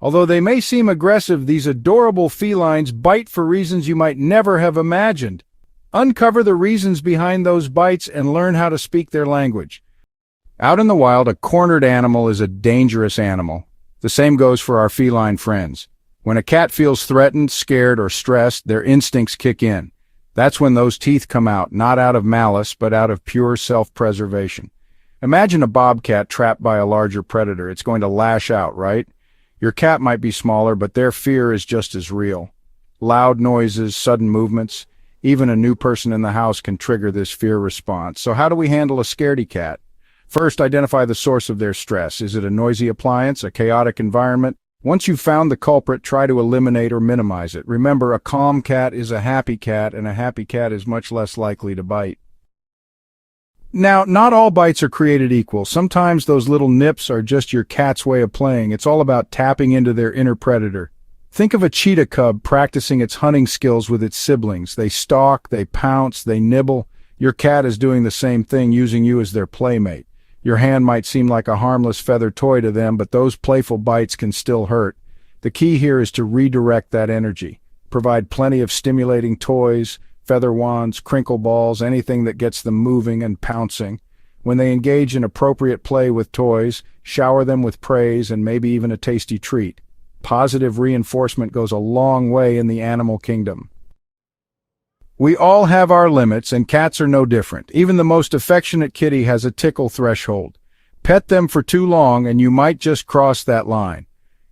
Although they may seem aggressive, these adorable felines bite for reasons you might never have imagined. Uncover the reasons behind those bites and learn how to speak their language. Out in the wild, a cornered animal is a dangerous animal. The same goes for our feline friends. When a cat feels threatened, scared, or stressed, their instincts kick in. That's when those teeth come out, not out of malice, but out of pure self-preservation. Imagine a bobcat trapped by a larger predator. It's going to lash out, right? Your cat might be smaller, but their fear is just as real. Loud noises, sudden movements, even a new person in the house can trigger this fear response. So how do we handle a scaredy cat? First, identify the source of their stress. Is it a noisy appliance, a chaotic environment? Once you've found the culprit, try to eliminate or minimize it. Remember, a calm cat is a happy cat, and a happy cat is much less likely to bite. Now, not all bites are created equal. Sometimes those little nips are just your cat's way of playing. It's all about tapping into their inner predator. Think of a cheetah cub practicing its hunting skills with its siblings. They stalk, they pounce, they nibble. Your cat is doing the same thing, using you as their playmate. Your hand might seem like a harmless feather toy to them, but those playful bites can still hurt. The key here is to redirect that energy. Provide plenty of stimulating toys, feather wands, crinkle balls, anything that gets them moving and pouncing. When they engage in appropriate play with toys, shower them with praise and maybe even a tasty treat. Positive reinforcement goes a long way in the animal kingdom. We all have our limits, and cats are no different. Even the most affectionate kitty has a tickle threshold. Pet them for too long, and you might just cross that line.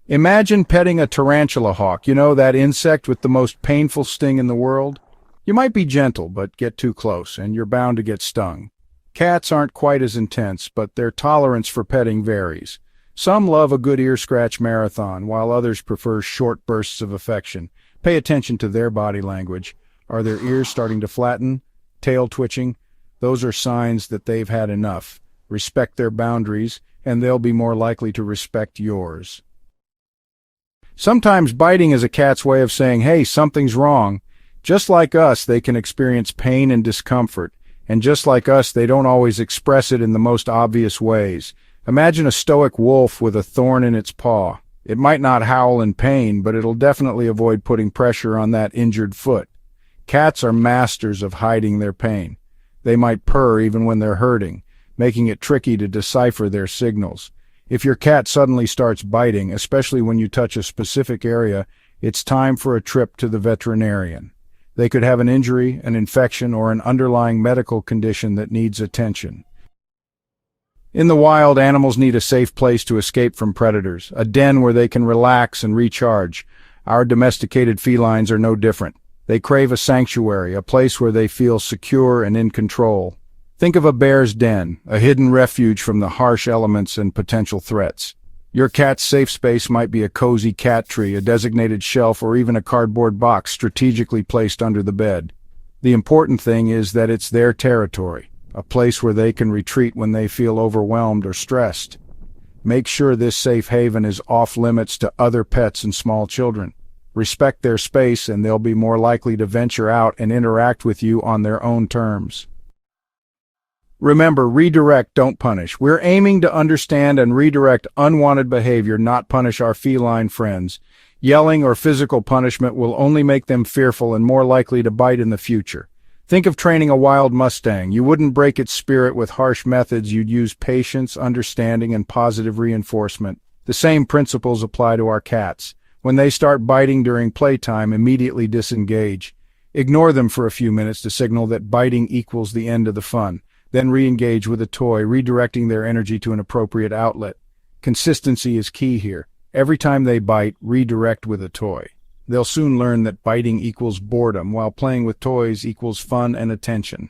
Imagine petting a tarantula hawk, that insect with the most painful sting in the world. You might be gentle, but get too close, and you're bound to get stung. Cats aren't quite as intense, but their tolerance for petting varies. Some love a good ear-scratch marathon, while others prefer short bursts of affection. Pay attention to their body language. Are their ears starting to flatten? Tail twitching? Those are signs that they've had enough. Respect their boundaries, and they'll be more likely to respect yours. Sometimes biting is a cat's way of saying, hey, something's wrong. Just like us, they can experience pain and discomfort, and just like us, they don't always express it in the most obvious ways. Imagine a stoic wolf with a thorn in its paw. It might not howl in pain, but it'll definitely avoid putting pressure on that injured foot. Cats are masters of hiding their pain. They might purr even when they're hurting, making it tricky to decipher their signals. If your cat suddenly starts biting, especially when you touch a specific area, it's time for a trip to the veterinarian. They could have an injury, an infection, or an underlying medical condition that needs attention. In the wild, animals need a safe place to escape from predators, a den where they can relax and recharge. Our domesticated felines are no different. They crave a sanctuary, a place where they feel secure and in control. Think of a bear's den, a hidden refuge from the harsh elements and potential threats. Your cat's safe space might be a cozy cat tree, a designated shelf, or even a cardboard box strategically placed under the bed. The important thing is that it's their territory, a place where they can retreat when they feel overwhelmed or stressed. Make sure this safe haven is off limits to other pets and small children. Respect their space, and they'll be more likely to venture out and interact with you on their own terms. Remember, redirect, don't punish. We're aiming to understand and redirect unwanted behavior, not punish our feline friends. Yelling or physical punishment will only make them fearful and more likely to bite in the future. Think of training a wild Mustang. You wouldn't break its spirit with harsh methods. You'd use patience, understanding, and positive reinforcement. The same principles apply to our cats. When they start biting during playtime, immediately disengage. Ignore them for a few minutes to signal that biting equals the end of the fun. Then re-engage with a toy, redirecting their energy to an appropriate outlet. Consistency is key here. Every time they bite, redirect with a toy. They'll soon learn that biting equals boredom, while playing with toys equals fun and attention.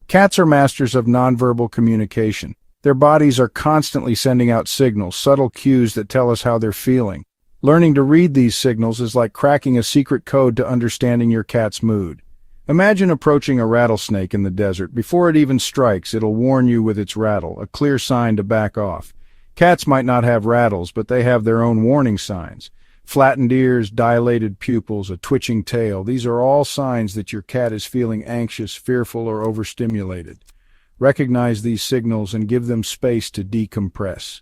Cats are masters of nonverbal communication. Their bodies are constantly sending out signals, subtle cues that tell us how they're feeling. Learning to read these signals is like cracking a secret code to understanding your cat's mood. Imagine approaching a rattlesnake in the desert. Before it even strikes, it'll warn you with its rattle, a clear sign to back off. Cats might not have rattles, but they have their own warning signs. Flattened ears, dilated pupils, a twitching tail. These are all signs that your cat is feeling anxious, fearful, or overstimulated. Recognize these signals and give them space to decompress.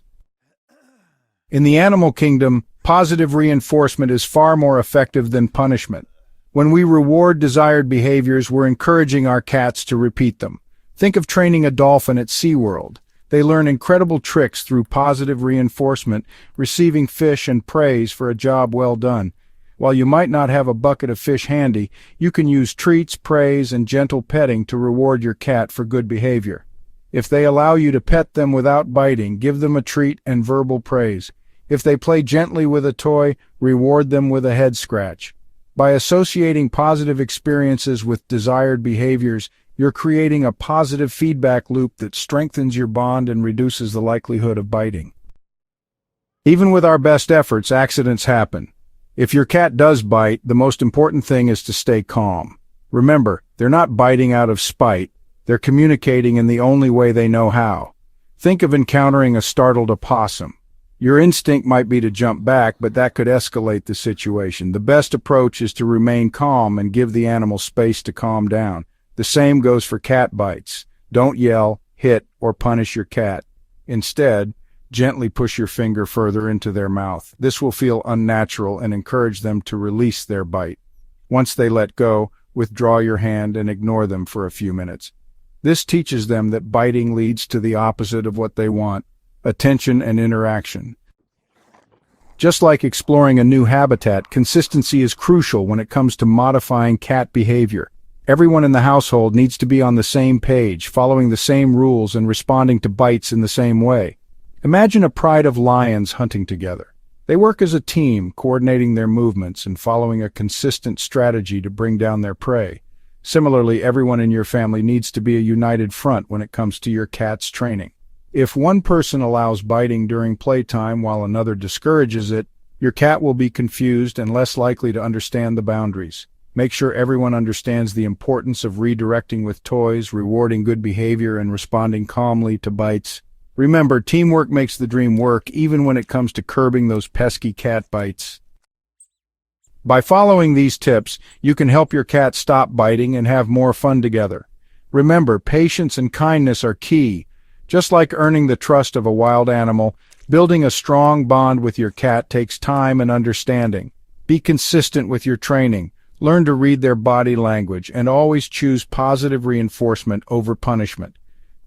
In the animal kingdom, positive reinforcement is far more effective than punishment. When we reward desired behaviors, we're encouraging our cats to repeat them. Think of training a dolphin at SeaWorld. They learn incredible tricks through positive reinforcement, receiving fish and praise for a job well done. While you might not have a bucket of fish handy, you can use treats, praise, and gentle petting to reward your cat for good behavior. If they allow you to pet them without biting, give them a treat and verbal praise. If they play gently with a toy, reward them with a head scratch. By associating positive experiences with desired behaviors, you're creating a positive feedback loop that strengthens your bond and reduces the likelihood of biting. Even with our best efforts, accidents happen. If your cat does bite, the most important thing is to stay calm. Remember, they're not biting out of spite, they're communicating in the only way they know how. Think of encountering a startled opossum. Your instinct might be to jump back, but that could escalate the situation. The best approach is to remain calm and give the animal space to calm down. The same goes for cat bites. Don't yell, hit, or punish your cat. Instead, gently push your finger further into their mouth. This will feel unnatural and encourage them to release their bite. Once they let go, withdraw your hand and ignore them for a few minutes. This teaches them that biting leads to the opposite of what they want: attention and interaction. Just like exploring a new habitat, consistency is crucial when it comes to modifying cat behavior. Everyone in the household needs to be on the same page, following the same rules and responding to bites in the same way. Imagine a pride of lions hunting together. They work as a team, coordinating their movements and following a consistent strategy to bring down their prey. Similarly, everyone in your family needs to be a united front when it comes to your cat's training. If one person allows biting during playtime while another discourages it, your cat will be confused and less likely to understand the boundaries. Make sure everyone understands the importance of redirecting with toys, rewarding good behavior, and responding calmly to bites. Remember, teamwork makes the dream work, even when it comes to curbing those pesky cat bites. By following these tips, you can help your cat stop biting and have more fun together. Remember, patience and kindness are key. Just like earning the trust of a wild animal, building a strong bond with your cat takes time and understanding. Be consistent with your training. Learn to read their body language, and always choose positive reinforcement over punishment.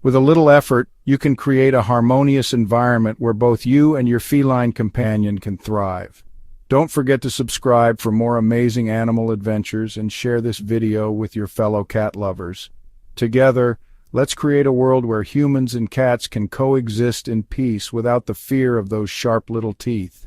With a little effort, you can create a harmonious environment where both you and your feline companion can thrive. Don't forget to subscribe for more amazing animal adventures and share this video with your fellow cat lovers. Together, let's create a world where humans and cats can coexist in peace without the fear of those sharp little teeth.